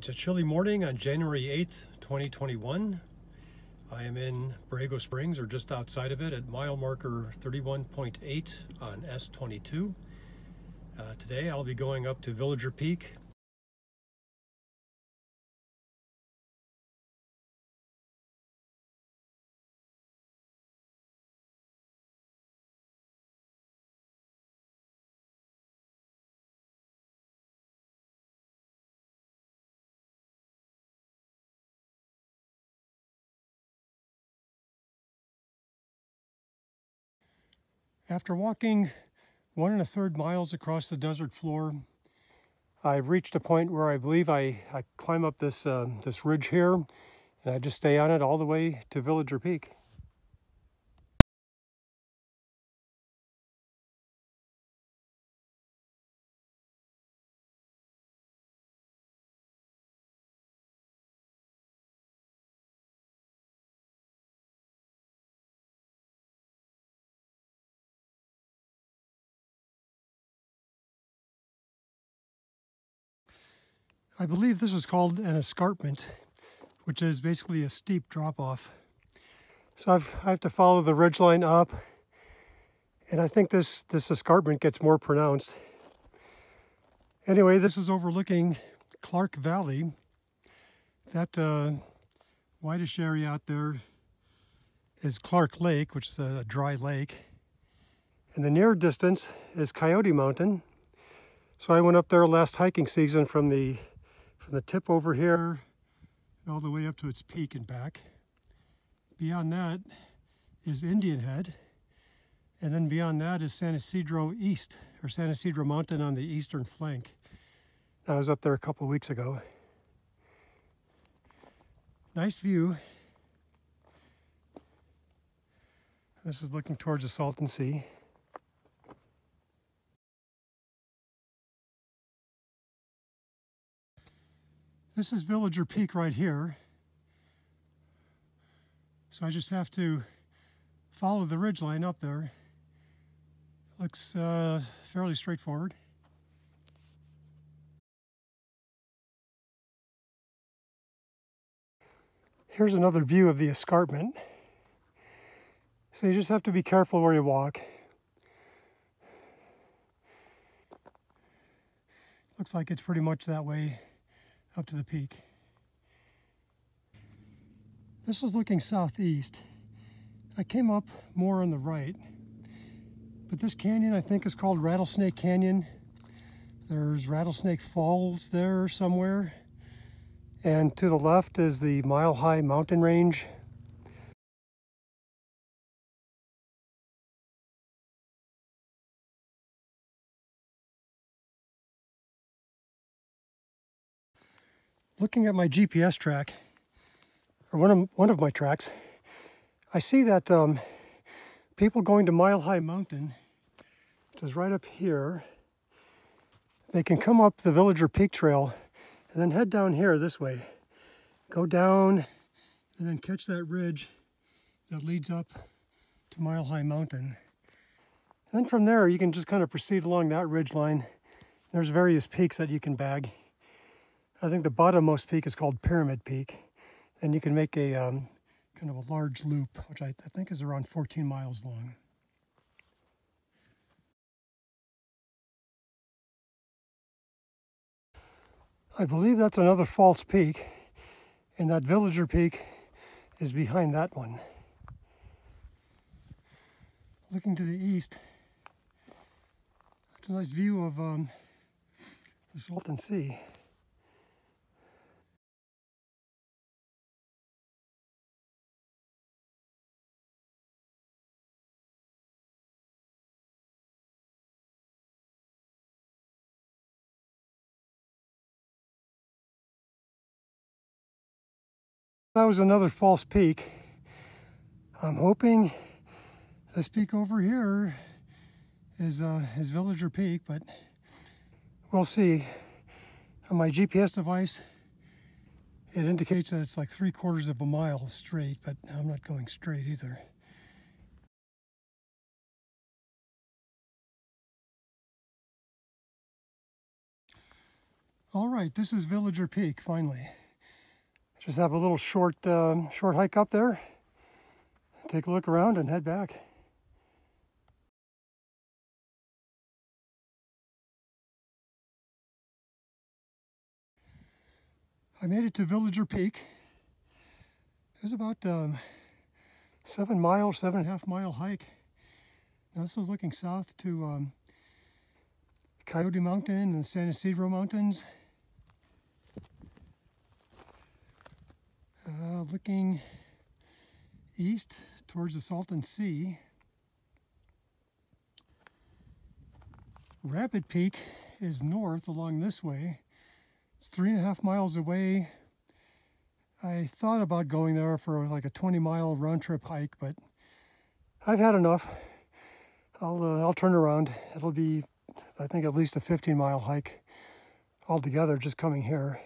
It's a chilly morning on January 8th, 2021. I am in Borrego Springs, or just outside of it, at mile marker 31.8 on S22. Today I'll be going up to Villager Peak. After walking 1 1/3 miles across the desert floor, I've reached a point where I believe I climb up this ridge here, and I just stay on it all the way to Villager Peak. I believe this is called an escarpment, which is basically a steep drop-off. So I have to follow the ridgeline up, and I think this escarpment gets more pronounced. Anyway, this is overlooking Clark Valley. That whitish area out there is Clark Lake, which is a dry lake. And the near distance is Coyote Mountain. So I went up there last hiking season from the tip over here all the way up to its peak and back. Beyond that is Indian Head, and then beyond that is San Ysidro East, or San Ysidro Mountain on the eastern flank. I was up there a couple of weeks ago. Nice view. This is looking towards the Salton Sea. This is Villager Peak right here. So I just have to follow the ridgeline up there. Looks fairly straightforward. Here's another view of the escarpment. So you just have to be careful where you walk. Looks like it's pretty much that way up to the peak. This is looking southeast. I came up more on the right, but this canyon I think is called Rattlesnake Canyon. There's Rattlesnake Falls there somewhere, and to the left is the Mile High mountain range. Looking at my GPS track, or one of my tracks, I see that people going to Mile High Mountain, which is right up here, they can come up the Villager Peak Trail and then head down here this way. Go down and then catch that ridge that leads up to Mile High Mountain. And then from there you can just kind of proceed along that ridge line. There's various peaks that you can bag. I think the bottommost peak is called Pyramid Peak, and you can make a kind of a large loop, which I think is around 14 miles long. I believe that's another false peak, and that Villager Peak is behind that one. Looking to the east, that's a nice view of the Salton Sea. That was another false peak. I'm hoping this peak over here is Villager Peak, but we'll see. On my GPS device, it indicates that it's like 3/4 of a mile straight, but I'm not going straight either. All right, this is Villager Peak, finally. Just have a little short hike up there. Take a look around and head back. I made it to Villager Peak. It was about 7.5 mile hike. Now this is looking south to Coyote Mountain and the San Isidro Mountains. Looking east towards the Salton Sea. Rapid Peak is north along this way. It's 3.5 miles away. I thought about going there for like a 20-mile round-trip hike, but I've had enough. I'll turn around. It'll be, I think, at least a 15-mile hike altogether just coming here.